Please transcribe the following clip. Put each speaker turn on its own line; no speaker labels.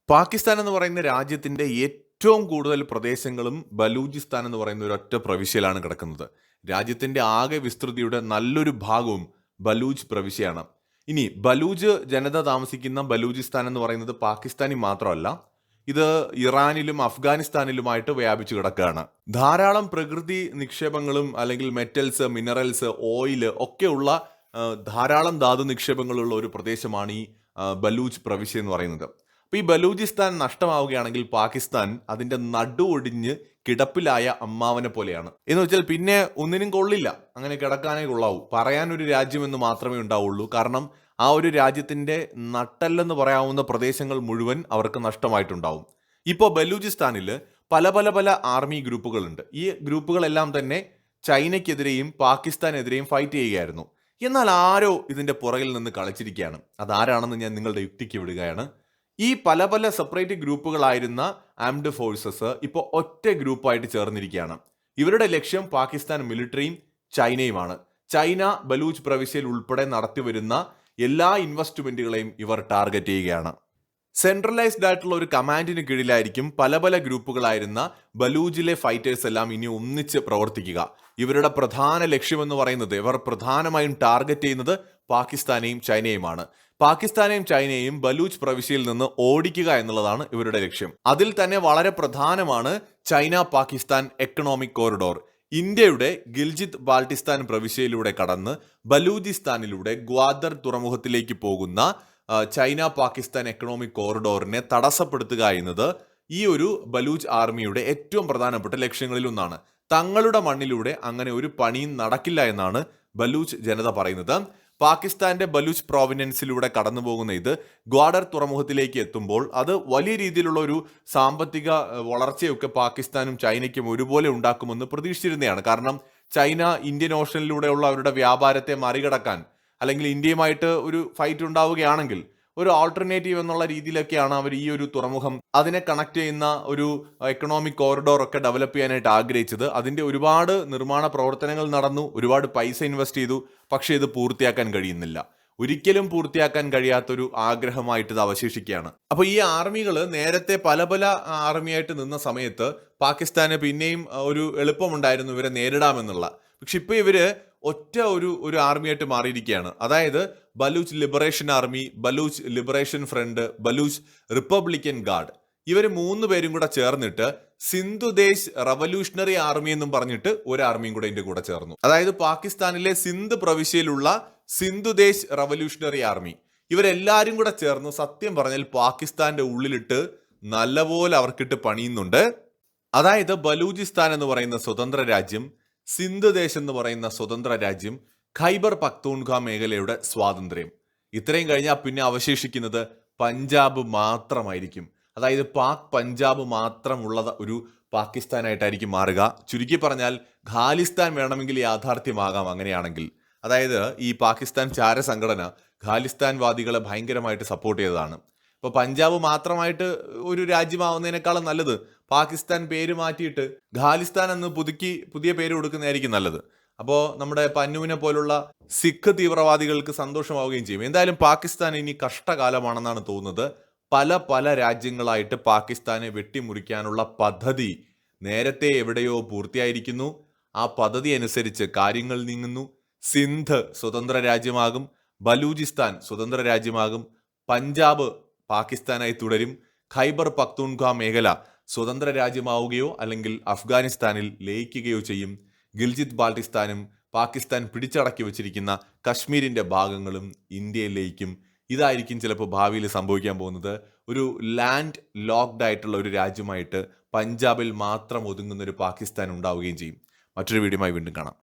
പാകിസ്ഥാൻ എന്ന് പറയുന്ന രാജ്യത്തിന്റെ ഏറ്റവും കൂടുതൽ പ്രദേശങ്ങളും ബലൂചിസ്ഥാൻ എന്ന് പറയുന്ന ഒരൊറ്റ പ്രവിശ്യയിലാണ് കിടക്കുന്നത്. രാജ്യത്തിന്റെ ആകെ വിസ്തൃതിയുടെ നല്ലൊരു ഭാഗവും ബലൂച്ച് പ്രവിശ്യയാണ്. ഇനി ബലൂച്ച് ജനത താമസിക്കുന്ന ബലൂചിസ്ഥാൻ എന്ന് പറയുന്നത് പാകിസ്ഥാനിൽ മാത്രമല്ല, ഇത് ഇറാനിലും അഫ്ഗാനിസ്ഥാനിലുമായിട്ട് വ്യാപിച്ചു കിടക്കുകയാണ്. ധാരാളം പ്രകൃതി നിക്ഷേപങ്ങളും അല്ലെങ്കിൽ മെറ്റൽസ്, മിനറൽസ്, ഓയില് ഒക്കെയുള്ള ധാരാളം ധാതു നിക്ഷേപങ്ങളുള്ള ഒരു പ്രദേശമാണ് ഈ ബലൂച്ച് പ്രവിശ്യ എന്ന് പറയുന്നത്. അപ്പോൾ ഈ ബലൂചിസ്ഥാൻ നഷ്ടമാവുകയാണെങ്കിൽ പാകിസ്ഥാൻ അതിന്റെ നടു ഒടിഞ്ഞ് കിടപ്പിലായ അമ്മാവനെ പോലെയാണ്. എന്ന് വെച്ചാൽ പിന്നെ ഒന്നിനും കൊള്ളില്ല, അങ്ങനെ കിടക്കാനേ കൊള്ളാവൂ. പറയാനൊരു രാജ്യമെന്ന് മാത്രമേ ഉണ്ടാവുള്ളൂ. കാരണം ആ ഒരു രാജ്യത്തിന്റെ നട്ടെല്ലെന്ന് പറയാവുന്ന പ്രദേശങ്ങൾ മുഴുവൻ അവർക്ക് നഷ്ടമായിട്ടുണ്ടാവും. ഇപ്പോൾ ബലൂചിസ്ഥാനിൽ പല പല പല ആർമി ഗ്രൂപ്പുകളുണ്ട്. ഈ ഗ്രൂപ്പുകളെല്ലാം തന്നെ ചൈനയ്ക്കെതിരെയും പാകിസ്ഥാനെതിരെയും ഫൈറ്റ് ചെയ്യുകയായിരുന്നു. എന്നാൽ ആരോ ഇതിന്റെ പുറകിൽ നിന്ന് കളിച്ചിരിക്കുകയാണ്. അതാരാണെന്ന് ഞാൻ നിങ്ങളുടെ യുക്തിക്ക് വിടുകയാണ്. ഈ പല പല സെപ്പറേറ്റ് ഗ്രൂപ്പുകളായിരുന്ന ആംഡ് ഫോഴ്സസ് ഇപ്പോൾ ഒറ്റ ഗ്രൂപ്പായിട്ട് ചേർന്നിരിക്കുകയാണ്. ഇവരുടെ ലക്ഷ്യം പാകിസ്ഥാൻ മിലിറ്ററിയും ചൈനയുമാണ്. ചൈന ബലൂച്ച് പ്രവിശ്യയിൽ ഉൾപ്പെടെ നടത്തിവരുന്ന എല്ലാ ഇൻവെസ്റ്റ്മെന്റുകളെയും ഇവർ ടാർഗറ്റ് ചെയ്യുകയാണ്. സെൻട്രലൈസ്ഡ് ആയിട്ടുള്ള ഒരു കമാൻഡിന് കീഴിലായിരിക്കും പല പല ഗ്രൂപ്പുകളായിരുന്ന ബലൂജിലെ ഫൈറ്റേഴ്സ് എല്ലാം ഇനി ഒന്നിച്ച് പ്രവർത്തിക്കുക. ഇവരുടെ പ്രധാന ലക്ഷ്യമെന്ന് പറയുന്നത്, ഇവർ പ്രധാനമായും ടാർഗറ്റ് ചെയ്യുന്നത് പാകിസ്ഥാനെയും ചൈനയുമാണ്. പാകിസ്ഥാനെയും ചൈനയെയും ബലൂച്ച് പ്രവിശ്യയിൽ നിന്ന് ഓടിക്കുക എന്നുള്ളതാണ് ഇവരുടെ ലക്ഷ്യം. അതിൽ തന്നെ വളരെ പ്രധാനമാണ് ചൈന പാകിസ്ഥാൻ എക്കണോമിക് കോറിഡോർ. ഇന്ത്യയുടെ ഗിൽജിത് ബാൾട്ടിസ്ഥാൻ പ്രവിശ്യയിലൂടെ കടന്ന് ബലൂചിസ്ഥാനിലൂടെ ഗ്വാദർ തുറമുഖത്തിലേക്ക് പോകുന്ന ചൈന പാകിസ്ഥാൻ എക്കണോമിക് കോറിഡോറിനെ തടസ്സപ്പെടുത്തുക എന്നത് ഈ ഒരു ബലൂച്ച് ആർമിയുടെ ഏറ്റവും പ്രധാനപ്പെട്ട ലക്ഷ്യങ്ങളിൽ ഒന്നാണ്. തങ്ങളുടെ മണ്ണിലൂടെ അങ്ങനെ ഒരു പണിയും നടക്കില്ല എന്നാണ് ബലൂച്ച് ജനത പറയുന്നത്. പാകിസ്ഥാന്റെ ബലൂച്ച് പ്രോവിനൻസിലൂടെ കടന്നു പോകുന്ന ഇത് ഗ്വാഡർ തുറമുഖത്തിലേക്ക് എത്തുമ്പോൾ അത് വലിയ രീതിയിലുള്ള ഒരു സാമ്പത്തിക വളർച്ചയൊക്കെ പാകിസ്ഥാനും ചൈനയ്ക്കും ഒരുപോലെ ഉണ്ടാക്കുമെന്ന് പ്രതീക്ഷിച്ചിരുന്നതാണ്. കാരണം ചൈന ഇന്ത്യൻ ഓഷനിലൂടെയുള്ള അവരുടെ വ്യാപാരത്തെ മറികടക്കാൻ, അല്ലെങ്കിൽ ഇന്ത്യയുമായിട്ട് ഒരു ഫൈറ്റ് ഉണ്ടാവുകയാണെങ്കിൽ ഒരു ആൾട്ടർനേറ്റീവ് എന്നുള്ള രീതിയിലൊക്കെയാണ് അവർ ഈ ഒരു തുറമുഖം, അതിനെ കണക്ട് ചെയ്യുന്ന ഒരു എക്കണോമിക് കോറിഡോർ ഒക്കെ ഡെവലപ്പ് ചെയ്യാനായിട്ട് ആഗ്രഹിച്ചത്. അതിന്റെ ഒരുപാട് നിർമ്മാണ പ്രവർത്തനങ്ങൾ നടന്നു, ഒരുപാട് പൈസ ഇൻവെസ്റ്റ് ചെയ്തു. പക്ഷേ ഇത് പൂർത്തിയാക്കാൻ കഴിയുന്നില്ല. ഒരിക്കലും പൂർത്തിയാക്കാൻ കഴിയാത്തൊരു ആഗ്രഹമായിട്ട് ഇത് അവശേഷിക്കുകയാണ്. അപ്പൊ ഈ ആർമികൾ നേരത്തെ പല പല ആർമിയായിട്ട് നിന്ന സമയത്ത് പാകിസ്ഥാന് പിന്നെയും ഒരു എളുപ്പമുണ്ടായിരുന്നു ഇവരെ നേരിടാമെന്നുള്ള. പക്ഷെ ഇപ്പൊ ഇവര് ഒറ്റ ഒരു ആർമിയായിട്ട് മാറിയിരിക്കുകയാണ്. അതായത് Baloch liberation army, Baloch liberation front, Baloch republican guard, ഇവർ 3 പേരും കൂടെ ചേർന്നിട്ട് സിന്ധുദേശ് റവല്യൂഷണറി ആർമി എന്നും പറഞ്ഞിട്ട് ഒരു ആർമിയും കൂടെ ഇതിന്റെ കൂടെ ചേർന്നു. അതായത് പാകിസ്ഥാനിലെ സിന്ധ് പ്രവിശ്യയിലുള്ള സിന്ധുദേശ് റവല്യൂഷണറി ആർമി, ഇവരെല്ലാരും കൂടെ ചേർന്ന് സത്യം പറഞ്ഞാൽ പാകിസ്ഥാന്റെ ഉള്ളിലിട്ട് നല്ലപോലെ അവർക്കിട്ട് പണിയുന്നുണ്ട്. അതായത് ബലൂചിസ്ഥാൻ എന്ന് പറയുന്ന സ്വതന്ത്ര രാജ്യം, സിന്ധ് ദേശ് എന്ന് പറയുന്ന സ്വതന്ത്ര രാജ്യം, ഖൈബർ പക്തൂൺഖ മേഖലയുടെ സ്വാതന്ത്ര്യം, ഇത്രയും കഴിഞ്ഞാൽ പിന്നെ അവശേഷിക്കുന്നത് പഞ്ചാബ് മാത്രമായിരിക്കും. അതായത് പാക് പഞ്ചാബ് മാത്രമുള്ള ഒരു പാകിസ്ഥാനായിട്ടായിരിക്കും മാറുക. ചുരുക്കി പറഞ്ഞാൽ ഖാലിസ്ഥാൻ വേണമെങ്കിൽ യാഥാർത്ഥ്യമാകാം അങ്ങനെയാണെങ്കിൽ. അതായത് ഈ പാകിസ്ഥാൻ ചാര സംഘടന ഖാലിസ്ഥാൻവാദികളെ ഭയങ്കരമായിട്ട് സപ്പോർട്ട് ചെയ്തതാണ്. ഇപ്പോൾ പഞ്ചാബ് മാത്രമായിട്ട് ഒരു രാജ്യമാവുന്നതിനേക്കാളും നല്ലത് പാകിസ്ഥാൻ പേര് മാറ്റിയിട്ട് ഖാലിസ്ഥാൻ എന്ന് പുതിയ പേര് കൊടുക്കുന്നതായിരിക്കും നല്ലത്. അപ്പോൾ നമ്മുടെ പന്നുവിനെ പോലുള്ള സിഖ് തീവ്രവാദികൾക്ക് സന്തോഷമാവുകയും ചെയ്യും. എന്തായാലും പാകിസ്ഥാൻ ഇനി കഷ്ടകാലമാണെന്നാണ് തോന്നുന്നത്. പല പല രാജ്യങ്ങളായിട്ട് പാകിസ്ഥാനെ വെട്ടിമുറിക്കാനുള്ള പദ്ധതി നേരത്തെ എവിടെയോ പൂർത്തിയായിരിക്കുന്നു. ആ പദ്ധതി അനുസരിച്ച് കാര്യങ്ങൾ നീങ്ങുന്നു. സിന്ധ് സ്വതന്ത്ര രാജ്യമാകും, ബലൂചിസ്ഥാൻ സ്വതന്ത്ര രാജ്യമാകും, പഞ്ചാബ് പാകിസ്ഥാനായി തുടരും, ഖൈബർ പക്തൂൺഖ മേഖല സ്വതന്ത്ര രാജ്യമാവുകയോ അല്ലെങ്കിൽ അഫ്ഗാനിസ്ഥാനിൽ ലയിക്കുകയോ ചെയ്യും. ഗിൽജിത് ബാൾട്ടിസ്ഥാനും പാകിസ്ഥാൻ പിടിച്ചടക്കി വെച്ചിരിക്കുന്ന കശ്മീരിന്റെ ഭാഗങ്ങളും ഇന്ത്യയിൽ ലയിക്കും. ഇതായിരിക്കും ചിലപ്പോൾ ഭാവിയിൽ സംഭവിക്കാൻ പോകുന്നത്. ഒരു ലാൻഡ് ലോക്ക്ഡ് ആയിട്ടുള്ള ഒരു രാജ്യമായിട്ട് പഞ്ചാബിൽ മാത്രം ഒതുങ്ങുന്ന ഒരു പാകിസ്ഥാൻ ഉണ്ടാവുകയും ചെയ്യും. മറ്റൊരു വീഡിയോയുമായി വീണ്ടും കാണാം.